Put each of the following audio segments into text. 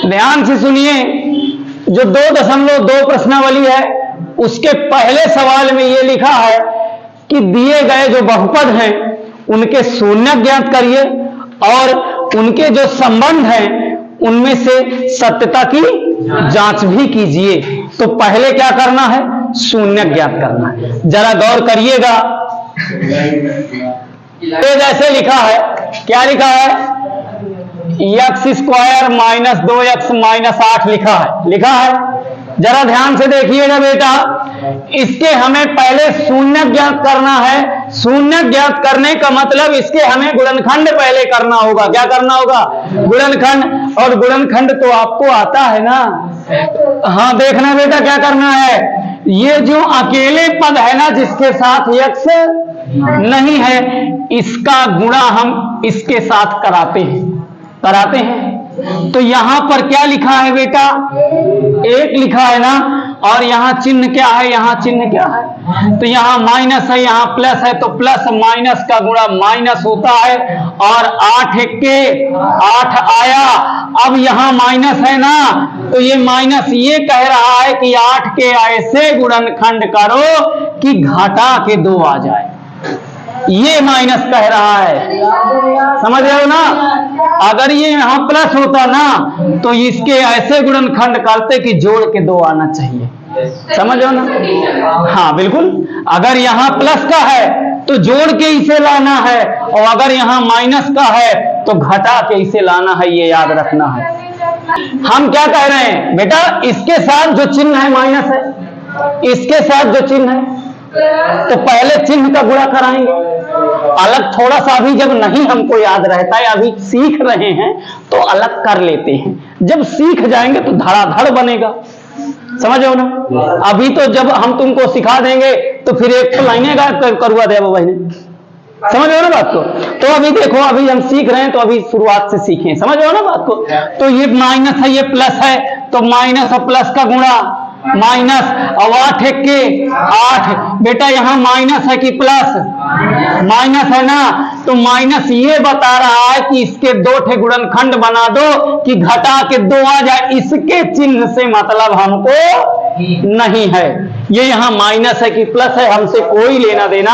ध्यान से सुनिए, जो 2.2 प्रश्नावली है उसके पहले सवाल में यह लिखा है कि दिए गए जो बहुपद हैं उनके शून्य ज्ञात करिए और उनके जो संबंध हैं उनमें से सत्यता की जांच भी कीजिए। तो पहले क्या करना है? शून्य ज्ञात करना है। जरा गौर करिएगा, ये जैसे लिखा है, क्या लिखा है? x² माइनस 2x माइनस 8 लिखा है। जरा ध्यान से देखिएगा बेटा, इसके हमें पहले शून्य ज्ञात करना है। शून्य ज्ञात करने का मतलब इसके हमें गुणनखंड पहले करना होगा। क्या करना होगा? गुणनखंड। और गुणनखंड तो आपको आता है ना? हाँ, देखना बेटा क्या करना है। ये जो अकेले पद है ना जिसके साथ x नहीं है, इसका गुणा हम इसके साथ कराते हैं। तो यहां पर क्या लिखा है बेटा? 1 लिखा है ना, और यहाँ चिन्ह क्या है? यहाँ चिन्ह क्या है? तो यहाँ माइनस है, यहाँ प्लस है, तो प्लस माइनस का गुणा माइनस होता है। और 8 के 8 आया। अब यहाँ माइनस है ना, तो ये माइनस ये कह रहा है कि 8 के ऐसे गुणनखंड करो कि घटा के 2 आ जाए। ये माइनस कह रहा है, समझ रहे हो ना? अगर ये यहां प्लस होता ना तो इसके ऐसे गुणनखंड करते कि जोड़ के 2 आना चाहिए। समझ रहे हो ना? हाँ बिल्कुल। अगर यहाँ प्लस का है तो जोड़ के इसे लाना है, और अगर यहाँ माइनस का है तो घटा के इसे लाना है। ये याद रखना है। हम क्या कह रहे हैं बेटा? इसके साथ जो चिन्ह है माइनस है, इसके साथ जो चिन्ह है, तो पहले चिन्ह का गुणा कराएंगे। अलग थोड़ा सा अभी जब नहीं हमको याद रहता है, अभी सीख रहे हैं तो अलग कर लेते हैं। जब सीख जाएंगे तो धड़ाधड़ बनेगा। समझ रहे हो ना? अभी तो जब हम तुमको सिखा देंगे तो फिर एक तो लाइने गायब करुआ दे भाई ने। समझ रहे हो ना बात को? तो अभी देखो, अभी हम सीख रहे हैं तो अभी शुरुआत से सीखें। समझ रहे हो ना बात को? तो ये माइनस है, ये प्लस है, तो माइनस और प्लस का गुणा माइनस। और 8 के 8 बेटा, यहाँ माइनस है कि प्लस? माइनस है ना, तो माइनस ये बता रहा है कि इसके 2 गुणनखंड बना दो कि घटा के 2 आ जाए। इसके चिन्ह से मतलब हमको नहीं है। ये यहाँ माइनस है कि प्लस है, हमसे कोई लेना देना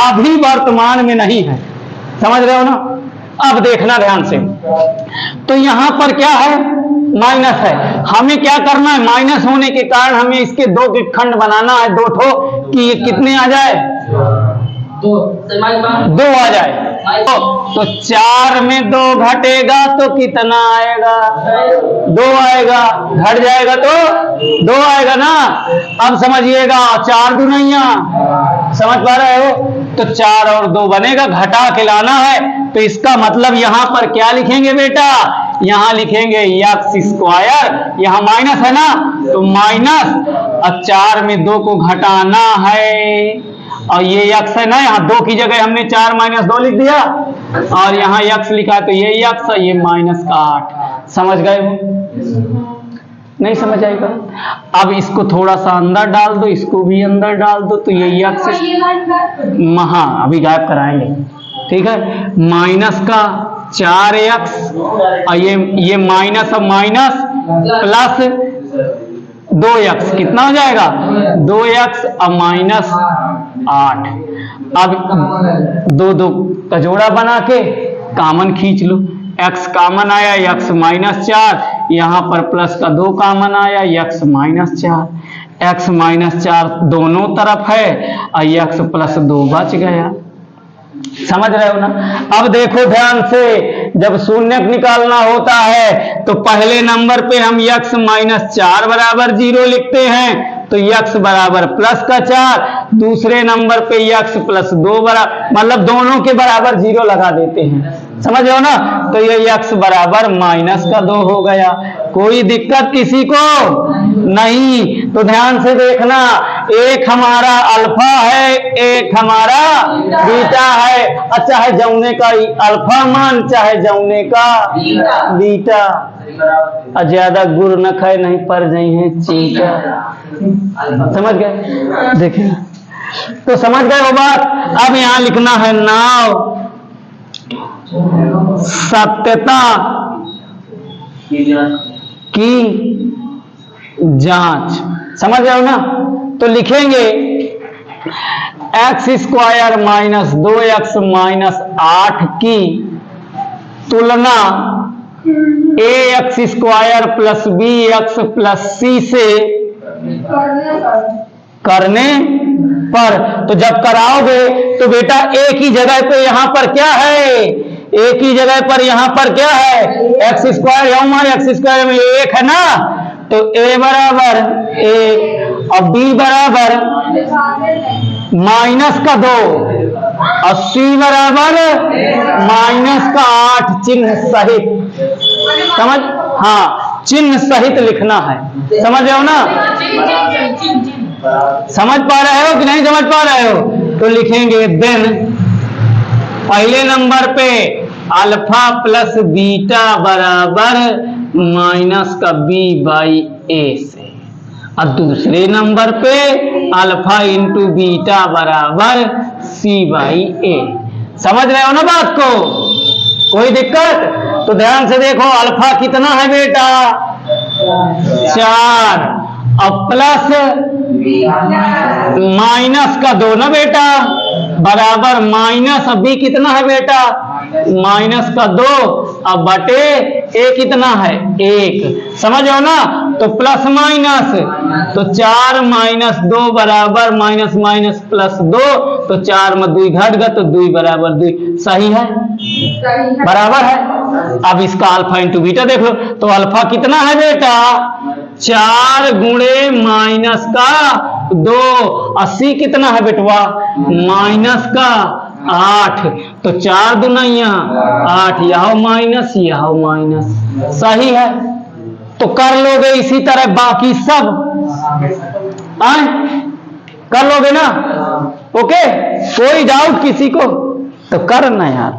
अभी वर्तमान में नहीं है। समझ रहे हो ना? अब देखना ध्यान से, तो यहां पर क्या है? माइनस है। हमें क्या करना है? माइनस होने के कारण हमें इसके 2 के खंड बनाना है, 2 ठो, कि ये कितने आ जाए? 2 आ जाए। तो 4 में 2 घटेगा तो कितना आएगा? 2 आएगा। घट जाएगा तो 2 आएगा ना। अब समझिएगा, 4 दुनिया, समझ पा रहे हो? तो 4 और 2 बनेगा, घटा के लाना है। तो इसका मतलब यहां पर क्या लिखेंगे बेटा? यहां लिखेंगे x²। यहां माइनस है ना, तो माइनस, और 4 में 2 को घटाना है, और ये x है ना, यहाँ 2 की जगह हमने 4 माइनस 2 लिख दिया, और यहाँ x लिखा, तो ये x है, ये माइनस का 8। समझ गए हो? नहीं समझ आएगा? अब इसको थोड़ा सा अंदर डाल दो, इसको भी अंदर डाल दो, तो ये x हाँ अभी गायब कराएंगे, ठीक है? माइनस का 4x, और ये माइनस और माइनस प्लस 2x, कितना हो जाएगा? 2x और माइनस 8। अब 2 का जोड़ा बना के कॉमन खींच लो। x कॉमन आया, x माइनस 4, यहां पर प्लस का 2 कॉमन आया, x माइनस 4। x माइनस 4 दोनों तरफ है, और x प्लस 2 बच गया। समझ रहे हो ना? अब देखो ध्यान से, जब शून्य निकालना होता है तो पहले नंबर पे हम x माइनस 4 बराबर 0 लिखते हैं, तो x बराबर प्लस का 4, दूसरे नंबर पे x प्लस 2 बराबर, मतलब दोनों के बराबर 0 लगा देते हैं। समझ रहे हो ना? तो ये x बराबर माइनस का 2 हो गया। कोई दिक्कत किसी को नहीं? तो ध्यान से देखना, एक हमारा अल्फा है, एक हमारा बीटा है। अच्छा है जौने का अल्फा मान, चाहे जौने का बीटा। ज्यादा गुर न खाए नहीं पर जाई है चीटा। समझ गए? देखिए, तो समझ गए वो बात। अब यहां लिखना है नाव सत्यता की जांच। समझ रहे हो ना? तो लिखेंगे x square minus 2x minus 8 की तुलना a x square plus b x plus c से करने पर। तो जब कराओगे तो बेटा एक ही जगह पे यहां पर क्या है, एक ही जगह पर यहां पर क्या है, एक्स स्क्वायर एक्स स्क्वायर में एक है ना, तो ए बराबर एक और बी बराबर माइनस का 2 और सी बराबर माइनस का 8 चिन्ह सहित। समझ, हाँ चिन्ह सहित लिखना है। समझ रहे हो ना? समझ पा रहे हो कि नहीं समझ पा रहे हो? तो लिखेंगे देन पहले नंबर पे अल्फा प्लस बीटा बराबर माइनस का बी बाई ए से, और दूसरे नंबर पे अल्फा इंटू बीटा बराबर सी बाई ए। समझ रहे हो ना बात को? कोई दिक्कत? तो ध्यान से देखो, अल्फा कितना है बेटा 4 और प्लस माइनस का 2 ना बेटा बराबर माइनस, बी कितना है बेटा माइनस का 2 और बटे ए कितना है 1। समझ हो ना? तो प्लस माइनस, तो 4 माइनस 2 बराबर माइनस माइनस प्लस 2, तो 4 में 2 घट गया तो 2 बराबर 2। सही है, बराबर है। अब इसका अल्फा इंटू बीटा देख लो, तो अल्फा कितना है बेटा 4 गुणे माइनस का 2, 80 कितना है बेटवा माइनस का 8, तो 4 दुनिया 8, यह माइनस यह माइनस। सही है, तो कर लोगे इसी तरह बाकी सब आए कर लोगे ना? ओके, कोई डाउट किसी को तो करना यार।